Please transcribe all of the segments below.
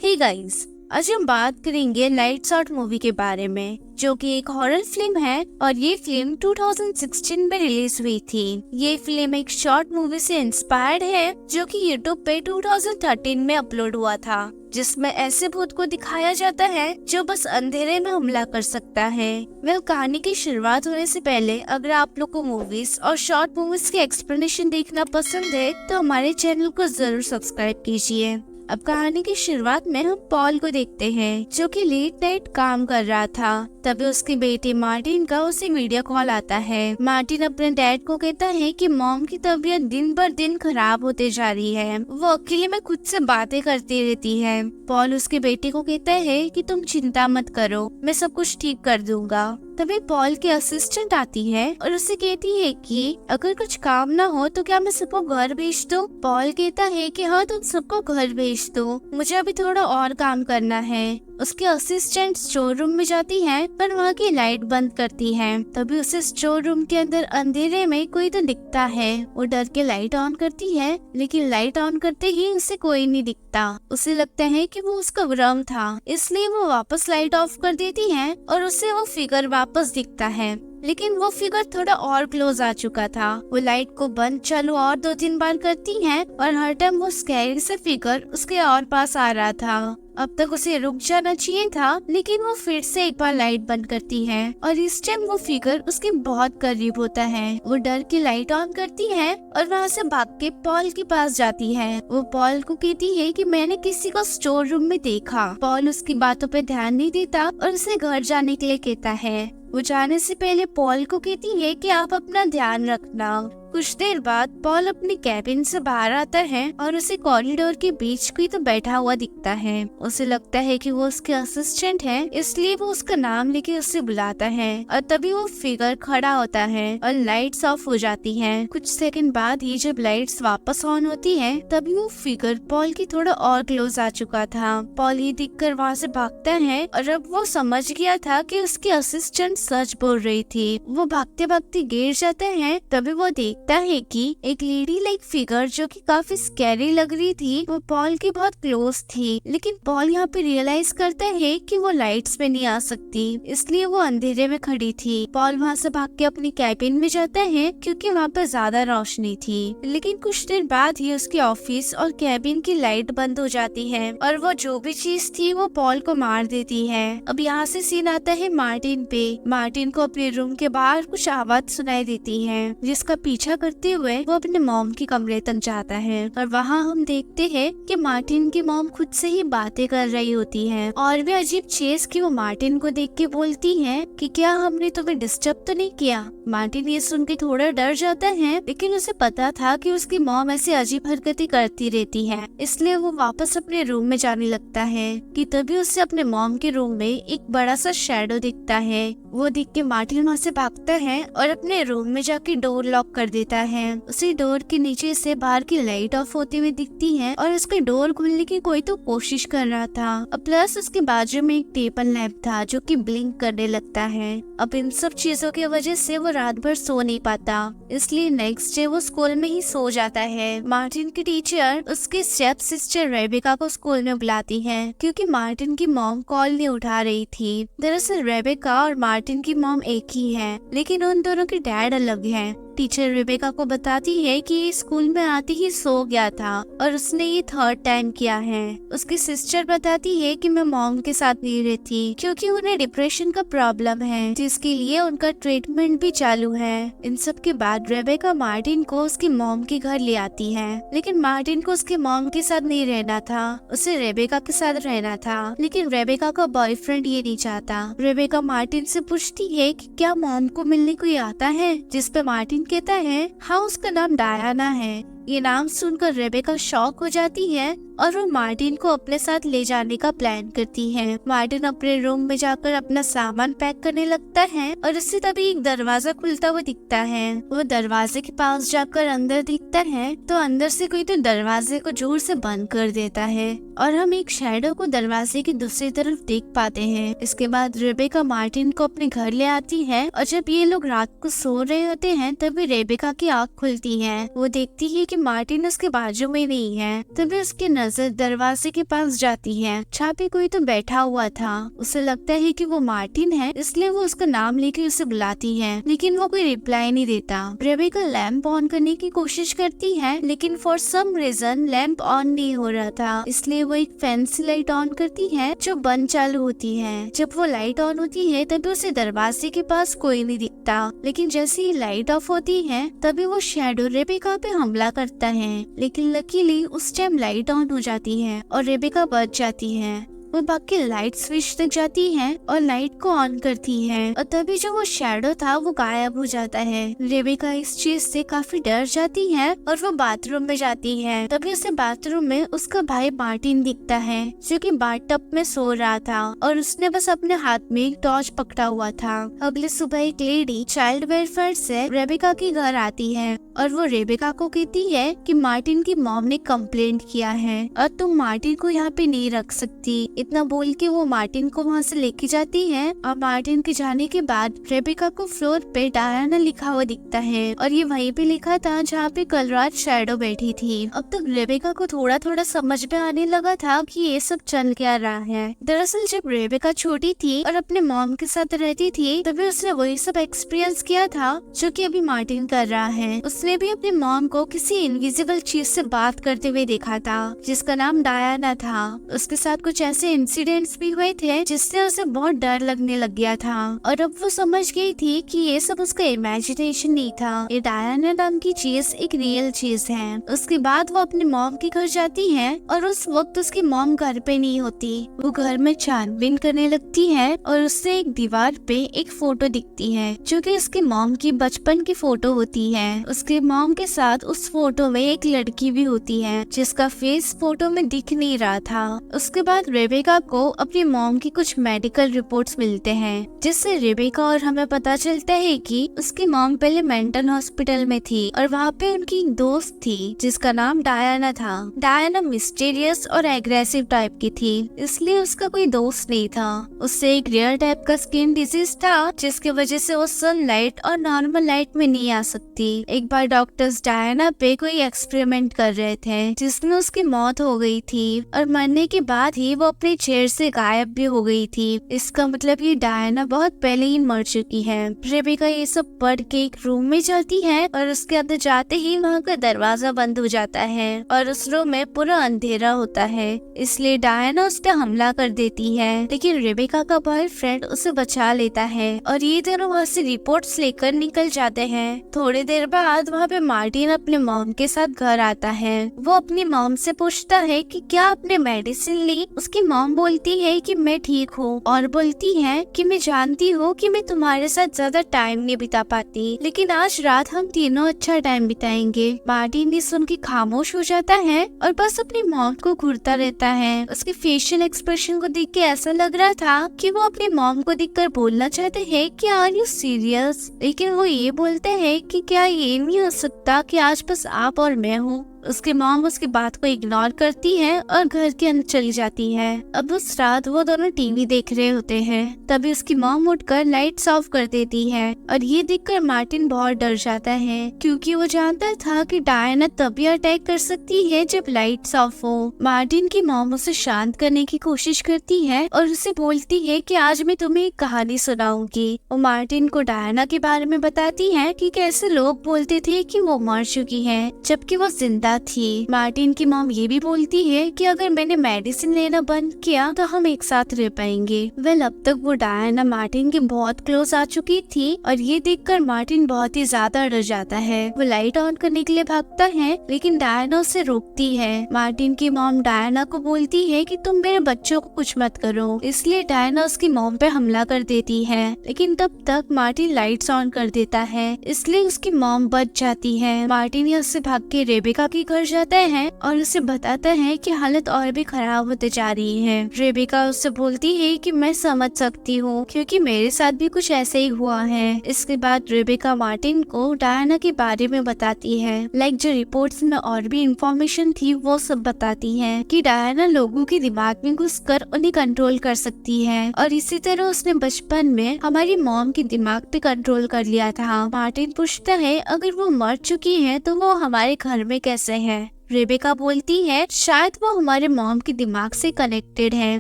Hey guys, आज हम बात करेंगे लाइट्स आउट मूवी के बारे में, जो कि एक हॉरर फिल्म है और ये फिल्म 2016 में रिलीज हुई थी। ये फिल्म एक शॉर्ट मूवी से इंस्पायर्ड है जो कि यूट्यूब पे 2013 में अपलोड हुआ था, जिसमें ऐसे भूत को दिखाया जाता है जो बस अंधेरे में हमला कर सकता है। कहानी की शुरुआत होने से पहले अगर आप लोग को मूवीज और शॉर्ट मूवीज के एक्सप्लेनेशन देखना पसंद है तो हमारे चैनल को जरूर सब्सक्राइब कीजिए। अब कहानी की शुरुआत में हम पॉल को देखते हैं जो कि लेट नाइट काम कर रहा था। तभी उसके बेटे मार्टिन का उसे वीडियो कॉल आता है। मार्टिन अपने डैड को कहता है कि मॉम की तबीयत दिन बर दिन खराब होते जा रही है, वो अकेले में खुद से बातें करती रहती है। पॉल उसके बेटे को कहता है कि तुम चिंता मत करो, मैं सब कुछ ठीक कर दूंगा। तभी पॉल की असिस्टेंट आती है और उसे कहती है कि अगर कुछ काम ना हो तो क्या मैं सबको घर भेज दूं? पॉल कहता है कि हाँ, तुम सबको घर भेज दो, मुझे अभी थोड़ा और काम करना है। उसके असिस्टेंट स्टोर रूम में जाती है पर वहाँ की लाइट बंद करती है। तभी उसे स्टोर रूम के अंदर अंधेरे में कोई तो दिखता है। वो डर के लाइट ऑन करती है, लेकिन लाइट ऑन करते ही उसे कोई नहीं दिखता। उसे लगता है कि वो उसका भ्रम था, इसलिए वो वापस लाइट ऑफ कर देती है और उसे वो फिगर वापस दिखता है, लेकिन वो फिगर थोड़ा और क्लोज आ चुका था। वो लाइट को बंद चालू और 2-3 बार करती है और हर टाइम वो स्कैरी से फिगर उसके और पास आ रहा था। अब तक उसे रुक जाना चाहिए था, लेकिन वो फिर से एक बार लाइट बंद करती है और इस टाइम वो फिगर उसके बहुत करीब होता है। वो डर के लाइट ऑन करती है और वहाँ से भाग के पॉल के पास जाती है। वो पॉल को कहती है कि मैंने किसी को स्टोर रूम में देखा। पॉल उसकी बातों पे ध्यान नहीं देता और उसे घर जाने के लिए कहता है। वो जाने से पहले पॉल को कहती है कि आप अपना ध्यान रखना। कुछ देर बाद पॉल अपनी कैबिन से बाहर आता है और उसे कॉरिडोर के बीच कोई तो बैठा हुआ दिखता है। उसे लगता है कि वो उसके असिस्टेंट है, इसलिए वो उसका नाम लेके उसे बुलाता है और तभी वो फिगर खड़ा होता है और लाइट्स ऑफ हो जाती हैं। कुछ सेकंड बाद ही जब लाइट्स वापस ऑन होती है तभी वो फिगर पॉल की थोड़ा और क्लोज आ चुका था। पॉल ये देखकर वहाँ से भागता है और अब वो समझ गया था कि उसकी असिस्टेंट सच बोल रही थी। वो भागते भागते गिर जाता है। तभी वो देखता है कि एक लेडी लाइक फिगर जो कि काफी स्कैरी लग रही थी वो पॉल की बहुत क्लोज थी, लेकिन पॉल यहाँ पे रियलाइज करता है कि वो लाइट्स में नहीं आ सकती, इसलिए वो अंधेरे में खड़ी थी। पॉल वहाँ से भाग के अपनी कैबिन में जाता है क्योंकि वहाँ पे ज्यादा रोशनी थी, लेकिन कुछ देर बाद ही उसके ऑफिस और कैबिन की लाइट बंद हो जाती है और वो जो भी चीज थी वो पॉल को मार देती है। अब यहाँ से सीन आता है मार्टिन पे। मार्टिन को अपने रूम के बाहर कुछ आवाज सुनाई देती है, जिसका पीछा करते हुए वो अपने मॉम के कमरे तक जाता है और वहाँ हम देखते हैं कि मार्टिन की मॉम खुद से ही बातें कर रही होती है और भी अजीब चीज कि वो मार्टिन को देख के बोलती है कि क्या हमने तुम्हें डिस्टर्ब तो नहीं किया। मार्टिन ये सुन के थोड़ा डर जाता है, लेकिन उसे पता था कि उसकी मॉम ऐसी अजीब हरकतें करती रहती है, इसलिए वो वापस अपने रूम में जाने लगता है कि तभी उसे अपने मॉम के रूम में एक बड़ा सा शैडो दिखता है। वो देख के मार्टिन वहाँ से भागता है और अपने रूम में जाके डोर लॉक कर देता है। उसी डोर के नीचे से बाहर की लाइट ऑफ होती हुई दिखती है और उसके डोर खोलने की कोई तो कोशिश कर रहा था। प्लस उसके बाजू में एक टेबल लैंप था जो कि ब्लिंक करने लगता है। अब इन सब चीजों की वजह से वो रात भर सो नहीं पाता, इसलिए नेक्स्ट डे वो स्कूल में ही सो जाता है। मार्टिन की टीचर उसकी स्टेप सिस्टर रेबेका को स्कूल में बुलाती है क्योंकि मार्टिन की मॉम कॉल नहीं उठा रही थी। दरअसल रेबेका और मार्टिन की मॉम एक ही है, लेकिन उन दोनों के डैड अलग हैं। टीचर रेबेका को बताती है कि ये स्कूल में आते ही सो गया था और उसने ये 3rd टाइम किया है। उसकी सिस्टर बताती है कि मैं मॉम के साथ नहीं रहती क्योंकि उन्हें डिप्रेशन का प्रॉब्लम है, जिसके लिए उनका ट्रीटमेंट भी चालू है। इन सब के बाद रेबेका मार्टिन को उसकी मॉम के घर ले आती है, लेकिन मार्टिन को उसके मॉम के साथ नहीं रहना था, उसे रेबेका के साथ रहना था, लेकिन रेबेका का बॉयफ्रेंड ये नहीं चाहता। रेबेका मार्टिन से पूछती है कि क्या मॉम को मिलने कोई आता है, जिसपे मार्टिन कहता है हाँ, उसका नाम डायना है। ये नाम सुनकर रेबेका शॉक हो जाती है और वो मार्टिन को अपने साथ ले जाने का प्लान करती है। मार्टिन अपने रूम में जाकर अपना सामान पैक करने लगता है और उससे तभी एक दरवाजा खुलता हुआ दिखता है। वो दरवाजे के पास जाकर अंदर दिखता है तो अंदर से कोई तो दरवाजे को जोर से बंद कर देता है और हम एक शैडो को दरवाजे की दूसरी तरफ देख पाते हैं। इसके बाद रेबेका मार्टिन को अपने घर ले आती है और जब ये लोग रात को सो रहे होते हैं तभी रेबेका की आँख खुलती है। वो देखती है कि मार्टिन उसके बाजू में नहीं है, तभी उसकी नजर दरवाजे के पास जाती है। छत पे कोई तो बैठा हुआ था। उसे लगता है कि वो मार्टिन है, इसलिए वो उसका नाम लेके उसे बुलाती है, लेकिन वो कोई रिप्लाई नहीं देता। रेबेका लैंप ऑन करने की कोशिश करती है, लेकिन for some reason lamp on नहीं हो रहा था, इसलिए वो एक फैंसी लाइट ऑन करती है जो बंद चालू होती है। जब वो लाइट ऑन होती है तभी उसे दरवाजे के पास कोई नहीं दिखता, लेकिन जैसे ही लाइट ऑफ होती है तभी वो शैडो रेबेका पे हमला करता है, लेकिन लकीली उस टाइम लाइट ऑन हो जाती है और रेबेका बच जाती है। वो भाग के लाइट स्विच तक जाती है और लाइट को ऑन करती है, और तभी जो वो शैडो था वो गायब हो जाता है। रेबेका इस चीज से काफी डर जाती है और वो बाथरूम में जाती है। तभी उसे बाथरूम में उसका भाई मार्टिन दिखता है, जो कि बाथटब में सो रहा था और उसने बस अपने हाथ में एक टॉर्च पकड़ा हुआ था। अगले सुबह एक लेडी चाइल्ड वेलफेयर से रेबेका के घर आती है और वो रेबेका को कहती है कि मार्टिन की मॉम ने कंप्लेंट किया है और तुम मार्टिन को यहाँ पे नहीं रख सकती। इतना बोल के वो मार्टिन को वहाँ से लेके जाती है और मार्टिन के जाने के बाद रेबेका को फ्लोर पे डायना लिखा हुआ दिखता है और ये वहीं पे लिखा था जहाँ पे कल रात शैडो बैठी थी। अब तक रेबेका को थोड़ा थोड़ा समझ में आने लगा था कि ये सब चल क्या रहा है। दरअसल जब रेबेका छोटी थी और अपने मॉम के साथ रहती थी तभी उसने वही सब एक्सपीरियंस किया था जो कि अभी मार्टिन कर रहा है। उसने भी अपने मॉम को किसी इनविजिबल चीज से बात करते हुए देखा था जिसका नाम डायना था। उसके साथ कुछ ऐसे इंसिडेंट्स भी हुए थे जिससे उसे बहुत डर लगने लग गया था और अब वो समझ गई थी कि ये सब उसका इमेजिनेशन नहीं था, ये डायना नाम की चीज एक रियल चीज है। उसके बाद वो अपने मॉम के घर जाती है और उस वक्त उसकी मॉम घर पे नहीं होती। वो घर में छानबीन करने लगती है और उससे एक दीवार पे एक फोटो दिखती है जो कि उसके मॉम की बचपन की फोटो होती है। उसके मॉम के साथ उस फोटो में एक लड़की भी होती है जिसका फेस फोटो में दिख नहीं रहा था। उसके बाद रेबेका को अपनी मॉम की कुछ मेडिकल रिपोर्ट्स मिलते हैं जिससे रेबेका और हमें पता चलता है कि उसकी मॉम पहले मेंटल हॉस्पिटल में थी और वहाँ पे उनकी एक दोस्त थी जिसका नाम डायना था। डायना मिस्टीरियस और एग्रेसिव टाइप की थी, इसलिए उसका कोई दोस्त नहीं था। उससे एक रेयर टाइप का स्किन डिजीज था जिसकी वजह से वो सनलाइट और नॉर्मल लाइट में नहीं आ सकती। एक बार डॉक्टर्स डायना पे कोई एक्सपेरिमेंट कर रहे थे जिसमें उसकी मौत हो गई थी और मरने के बाद ही वो अपने चेयर से गायब भी हो गई थी। इसका मतलब ये डायना बहुत पहले ही मर चुकी है। रेबेका ये सब पढ़ के एक रूम में जाती है और उसके अंदर जाते ही वहाँ का दरवाजा बंद हो जाता है और उस रूम में पूरा अंधेरा होता है, इसलिए डायना उस पर हमला कर देती है। लेकिन रेबेका का बॉयफ्रेंड उसे बचा लेता है और ये दोनों वहाँ से रिपोर्ट्स लेकर निकल जाते हैं। थोड़ी देर बाद वहाँ पे मार्टिन अपने मॉम के साथ घर आता है। वो अपनी मॉम से पूछता है कि क्या आपने मेडिसिन ली। उसकी मॉम बोलती है कि मैं ठीक हूँ और बोलती है कि मैं जानती हूँ कि मैं तुम्हारे साथ ज्यादा टाइम नहीं बिता पाती, लेकिन आज रात हम तीनों अच्छा टाइम बिताएंगे। मार्टिन भी सुन के खामोश हो जाता है और बस अपनी मॉम को घूरता रहता है। उसके फेशियल एक्सप्रेशन को देख के ऐसा लग रहा था कि वो अपनी मॉम को देखकर बोलना चाहते हैं कि आर यू सीरियस, लेकिन वो ये बोलते हैं कि क्या ये नहीं हो सकता कि आज बस आप और मैं हूँ। उसकी मॉम उसकी बात को इग्नोर करती है और घर के अंदर चली जाती है। अब उस रात वो दोनों टीवी देख रहे होते हैं, तभी उसकी मॉम उठकर लाइट्स ऑफ कर देती है और ये देखकर मार्टिन बहुत डर जाता है क्योंकि वो जानता था कि डायना तभी अटैक कर सकती है जब लाइट्स ऑफ हो। मार्टिन की मॉम उसे शांत करने की कोशिश करती है और उसे बोलती है कि आज मैं तुम्हें एक कहानी सुनाऊंगी। वो मार्टिन को डायना के बारे में बताती है कि कैसे लोग बोलते थे कि वो मर चुकी है जबकि वो जिंदा थी। मार्टिन की मॉम ये भी बोलती है कि अगर मैंने मेडिसिन लेना बंद किया तो हम एक साथ रह पाएंगे। वेल, अब तक वो डायना मार्टिन के बहुत क्लोज आ चुकी थी और ये देखकर मार्टिन बहुत ही ज्यादा डर जाता है। वो लाइट ऑन करने के लिए भागता है लेकिन डायना उसे रोकती है। मार्टिन की मॉम डायना को बोलती है कि तुम मेरे बच्चों को कुछ मत करो, इसलिए डायना उसकी मॉम पे हमला कर देती है। लेकिन तब तक मार्टिन लाइट्स ऑन कर देता है, इसलिए उसकी मॉम बच जाती है। मार्टिन यहाँ से भाग के रेबेका के के घर जाता है और उसे बताता है कि हालत और भी खराब होते जा रही है। रेबेका उससे बोलती है कि मैं समझ सकती हूँ क्योंकि मेरे साथ भी कुछ ऐसे ही हुआ है। इसके बाद रेबेका मार्टिन को डायना के बारे में बताती है, जो रिपोर्ट्स में और भी इंफॉर्मेशन थी वो सब बताती है कि डायना लोगों के दिमाग में घुसकर उन्हें कंट्रोल कर सकती है और इसी तरह उसने बचपन में हमारी मॉम के दिमाग पे कंट्रोल कर लिया था। मार्टिन पूछता है अगर वो मर चुकी है तो वो हमारे घर में कैसे है। रेबेका बोलती है शायद वो हमारे मॉम के दिमाग से कनेक्टेड है,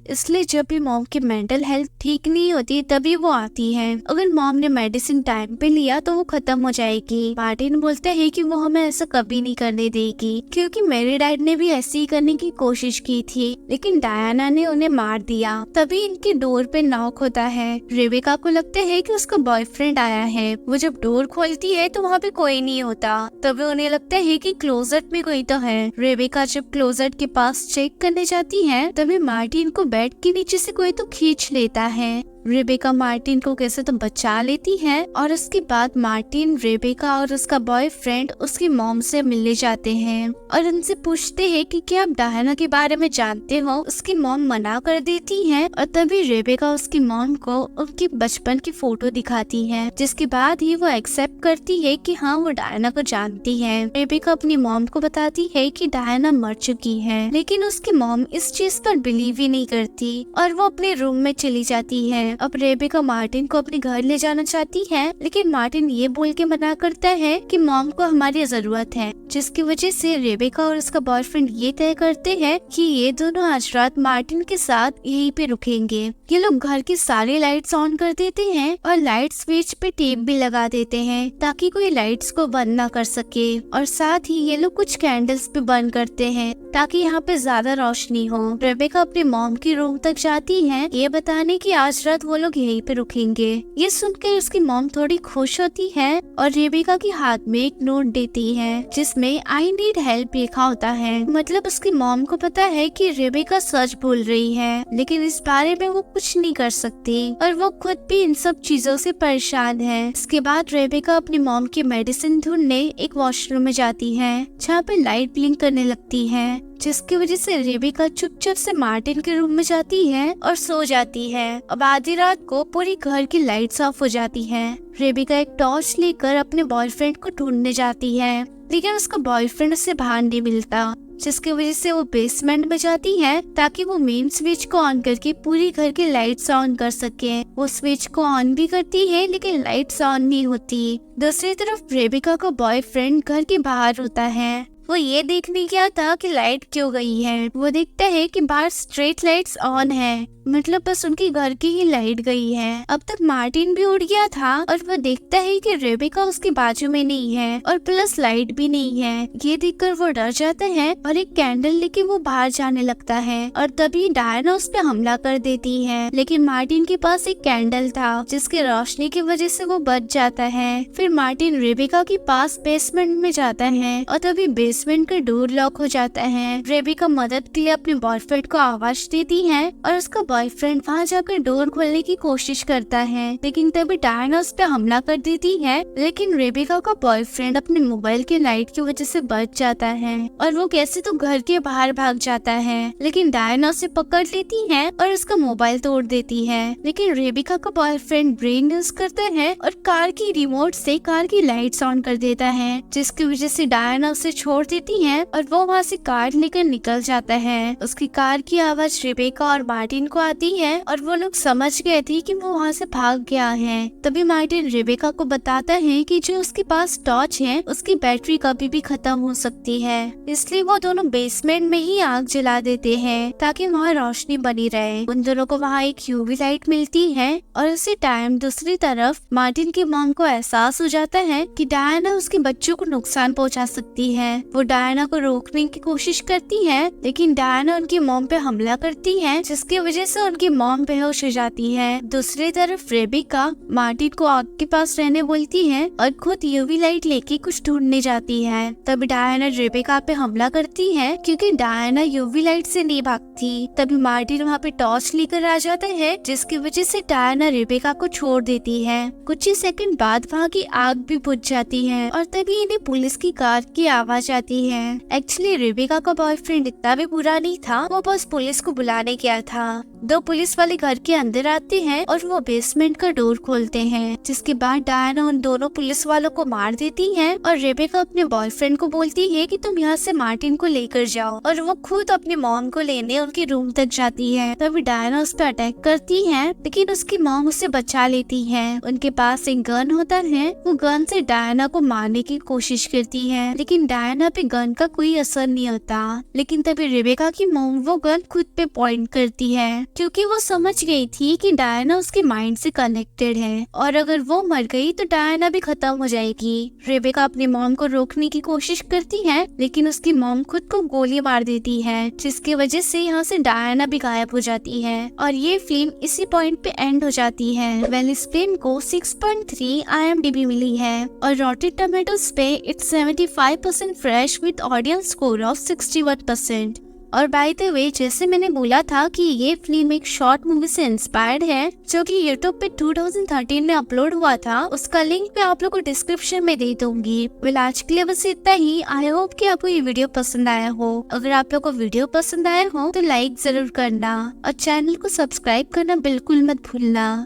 इसलिए जब भी मॉम की मेंटल हेल्थ ठीक नहीं होती तभी वो आती है। अगर मॉम ने मेडिसिन टाइम पे लिया तो वो खत्म हो जाएगी। मार्टिन बोलता है कि वो हमें ऐसा कभी नहीं करने देगी क्योंकि मेरे डैड ने भी ऐसे ही करने की कोशिश की थी लेकिन डायना ने उन्हें मार दिया। तभी इनके डोर पे नॉक होता है। रेबेका को लगता है कि उसका बॉयफ्रेंड आया है। वो जब डोर खोलती है तो वहाँ पे कोई नहीं होता। तभी उन्हें लगता है कि क्लोजेट में कोई तो है। रेबेका जब क्लोजेट के पास चेक करने जाती है तभी मार्टिन को बेड के नीचे से कोई तो खींच लेता है। रेबेका मार्टिन को कैसे तो बचा लेती है और उसके बाद मार्टिन, रेबेका और उसका बॉयफ्रेंड उसकी मॉम से मिलने जाते हैं और उनसे पूछते हैं कि क्या आप डायना के बारे में जानते हो। उसकी मॉम मना कर देती है और तभी रेबेका उसकी मॉम को उनकी बचपन की फोटो दिखाती है, जिसके बाद ही वो एक्सेप्ट करती है कि हाँ वो डायना को जानती है। रेबेका अपनी मॉम को बताती है कि डायना मर चुकी है लेकिन उसकी मॉम इस चीज पर बिलीव ही नहीं करती और वो अपने रूम में चली जाती है। अब रेबेका मार्टिन को अपने घर ले जाना चाहती है लेकिन मार्टिन ये बोल के मना करता है कि मॉम को हमारी जरूरत है, जिसकी वजह से रेबेका और उसका बॉयफ्रेंड ये तय करते हैं कि ये दोनों आज रात मार्टिन के साथ यहीं पे रुकेंगे। ये लोग घर की सारी लाइट्स ऑन कर देते हैं और लाइट स्विच पे टेप भी लगा देते हैं ताकि कोई लाइट्स को बंद ना कर सके और साथ ही ये लोग कुछ कैंडल्स भी बंद करते हैं ताकि यहाँ पे ज्यादा रोशनी हो। रेबेका अपने मॉम की रूम तक जाती है ये बताने की आज रात वो लोग यहीं पे रुकेंगे। ये सुनकर उसकी मॉम थोड़ी खुश होती है और रेबेका के हाथ में एक नोट देती है जिसमें आई नीड हेल्प लिखा होता है। मतलब उसकी मॉम को पता है कि रेबेका सच बोल रही है लेकिन इस बारे में वो कुछ नहीं कर सकती और वो खुद भी इन सब चीजों से परेशान है। इसके बाद रेबेका अपनी मॉम की मेडिसिन ढूंढने एक वॉशरूम में जाती है जहाँ पे लाइट ब्लिंक करने लगती है, जिसकी वजह से रेबेका चुपचाप से मार्टिन के रूम में जाती है और सो जाती है। अब आधी रात को पूरी घर की लाइट्स ऑफ हो जाती है। रेबेका एक टॉर्च लेकर अपने बॉयफ्रेंड को ढूंढने जाती है लेकिन उसका बॉयफ्रेंड उसे बाहर नहीं मिलता, जिसकी वजह से वो बेसमेंट में जाती है ताकि वो मेन स्विच को ऑन करके पूरी घर की लाइट्स ऑन कर सके। वो स्विच को ऑन भी करती है लेकिन लाइट्स ऑन नहीं होती। दूसरी तरफ रेबेका का बॉयफ्रेंड घर के बाहर होता है। वो ये देखने गया था कि लाइट क्यों गई है। वो देखता है कि बाहर स्ट्रीट लाइट्स ऑन है, मतलब बस उनकी घर की ही लाइट गई है। अब तक मार्टिन भी उड़ गया था और वो देखता है कि रेबेका उसके बाजू में नहीं है और प्लस लाइट भी नहीं है। ये देखकर वो डर जाता है और एक कैंडल लेके वो बाहर जाने लगता है और तभी डायना उस पर हमला कर देती है लेकिन मार्टिन के पास एक कैंडल था जिसकी रोशनी की वजह से वो बच जाता है। फिर मार्टिन रेबेका के पास बेसमेंट में जाता है और तभी बेसमेंट का डोर लॉक हो जाता है। रेबेका मदद के लिए अपने बॉयफ्रेंड को आवाज देती है और उसका बॉयफ्रेंड वहाँ जाकर डोर खोलने की कोशिश करता है लेकिन तभी डायना उस पर हमला कर देती है। लेकिन रेबेका का बॉयफ्रेंड अपने मोबाइल के लाइट की वजह से बच जाता है और वो कैसे तो घर के बाहर भाग जाता है लेकिन डायना उसे पकड़ लेती है और उसका मोबाइल तोड़ देती है। लेकिन रेबेका का बॉयफ्रेंड ब्रेन यूज करता है और कार की रिमोट से कार की लाइट्स ऑन कर देता है, जिसकी वजह से डायना उसे छोड़ देती है और वो वहाँ से कार लेकर निकल जाता है। उसकी कार की आवाज रेबेका और मार्टिन को आती है और वो लोग समझ गए थे कि वो वहाँ से भाग गया है। तभी मार्टिन रेबेका को बताता है कि जो उसके पास टॉर्च है उसकी बैटरी कभी भी खत्म हो सकती है, इसलिए वो दोनों बेसमेंट में ही आग जला देते हैं ताकि वहाँ रोशनी बनी रहे। उन दोनों को वहाँ एक यूवी लाइट मिलती है और उसी टाइम दूसरी तरफ मार्टिन की मॉम को एहसास हो जाता है कि डायना उसके बच्चों को नुकसान पहुँचा सकती है। वो डायना को रोकने की कोशिश करती है लेकिन डायना उनकी मॉम पे हमला करती है, जिसकी वजह से उनकी मॉम बेहोश हो जाती है। दूसरी तरफ रेबेका मार्टिन को आग के पास रहने बोलती है और खुद यूवी लाइट लेके कुछ ढूंढने जाती है। तभी डायना रेबेका पे हमला करती है क्योंकि डायना यूवी लाइट से नहीं भागती। तभी मार्टिन वहाँ पे टॉर्च लेकर आ जाता है, जिसकी वजह से डायना रेबेका को छोड़ देती है। कुछ ही सेकंड बाद वहाँ की आग भी बुझ जाती है और तभी इन्हें पुलिस की कार की आवाज आती जाती है। एक्चुअली रेबेका का बॉयफ्रेंड इतना भी बुरा नहीं था, वो बस पुलिस को बुलाने गया था। 2 पुलिस वाले घर के अंदर आते हैं और वो बेसमेंट का डोर खोलते हैं, जिसके बाद डायना उन दोनों पुलिस वालों को मार देती है और रेबेका अपने बॉयफ्रेंड को बोलती है कि तुम यहाँ से मार्टिन को लेकर जाओ, और वो खुद अपनी मॉम को लेने उनके रूम तक जाती है। तभी डायना उस पर अटैक करती है, लेकिन उसकी मॉम उसे बचा लेती है। उनके पास एक गन होता है, वो गन से डायना को मारने की कोशिश करती है, लेकिन डायना पे गन का कोई असर नहीं होता। लेकिन तभी रेबेका की मॉम वो गन खुद पे पॉइंट करती है, क्योंकि वो समझ गई थी कि डायना उसके माइंड से कनेक्टेड है और अगर वो मर गई तो डायना भी खत्म हो जाएगी। रेबेका अपनी मॉम को रोकने की कोशिश करती है, लेकिन उसकी मॉम खुद को गोली मार देती है, जिसकी वजह से यहाँ से डायना भी गायब हो जाती है और ये फिल्म इसी पॉइंट पे एंड हो जाती है। वेल, इस फिल्म को 6.3 IMDb मिली है और रॉटेन टोमेटोज पे it's 75% fresh with audience score of 61%। और बाय द वे, जैसे मैंने बोला था कि ये फिल्म एक शॉर्ट मूवी से इंस्पायर्ड है जो कि यूट्यूब पे 2013 में अपलोड हुआ था, उसका लिंक मैं आप लोग को डिस्क्रिप्शन में दे दूंगी। वेल, आज के लिए बस इतना ही। आई होप कि आपको ये वीडियो पसंद आया हो। अगर आप लोग को वीडियो पसंद आया हो तो लाइक जरूर करना और चैनल को सब्सक्राइब करना बिल्कुल मत भूलना।